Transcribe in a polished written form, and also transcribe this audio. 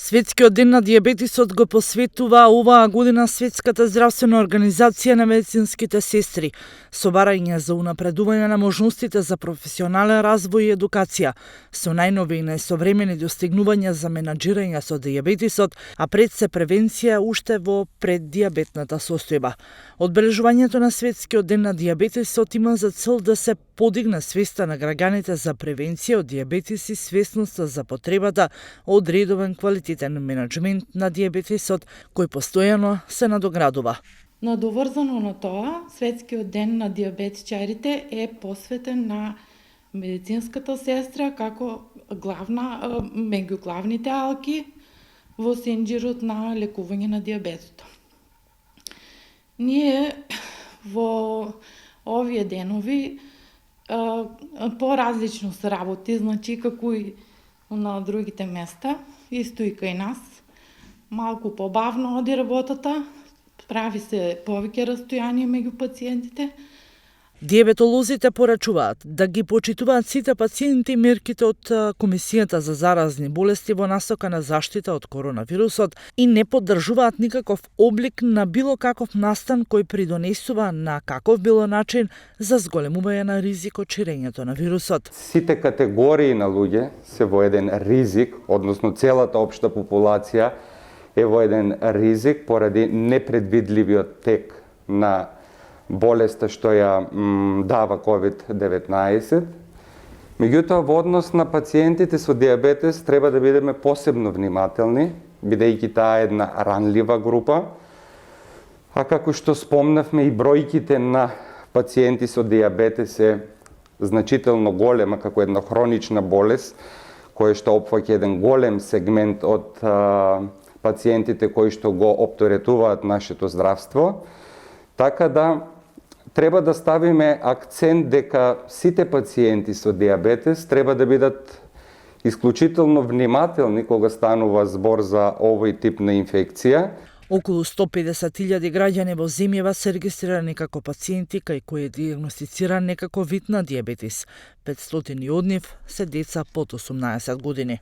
Светскиот ден на дијабетисот го посветува оваа година Светската здравствена организација на медицинските сестри, со барање за унапредување на можностите за професионален развој и едукација, со најнови и најсовремени достигнувања за менаџирање со дијабетисот, а пред се превенција уште во преддијабетната состојба. Одбележувањето на Светскиот ден на дијабетисот има за цел да се подигне свеста на граѓаните за превенција од дијабетис и свесноста за потребата од редовен квалитетен менеджмент на дијабетисот, кој постојано се надоградува. Надоврзано на тоа, Светскиот ден на дијабетичарите е посветен на медицинската сестра како меѓу главните алки во сенџирот на лекување на дијабетот. Ние во овие денови поразлично се работи, значи како и на другите места, исто и кај нас. Малку побавно оди работата, прави се повеќе растојание меѓу пациентите. Дијабетолозите порачуваат да ги почитуваат сите пациенти мерките од Комисијата за заразни болести во насока на заштита од коронавирусот и не поддржуваат никаков облик на било каков настан кој придонесува на каков било начин за зголемување на ризик од ширењето на вирусот. Сите категории на луѓе се во еден ризик, односно целата општа популација е во еден ризик поради непредвидливиот тек на болеста што ја дава COVID-19. Меѓутоа, во однос на пациентите со дијабетес треба да бидеме посебно внимателни, бидејќи таа е една ранлива група, а како што спомнавме и бројките на пациенти со дијабетес е значително голема како една хронична болест, која што опфаќа еден голем сегмент од пациентите кои што го опторетуваат нашето здравство. Така да треба да ставиме акцент дека сите пациенти со дијабетес треба да бидат исклучително внимателни кога станува збор за овој тип на инфекција. Околу 150.000 граѓани во земјава се регистрирани како пациенти кај кои е дијагностициран некако вид на дијабетис. 500 од нив се деца под 18 години.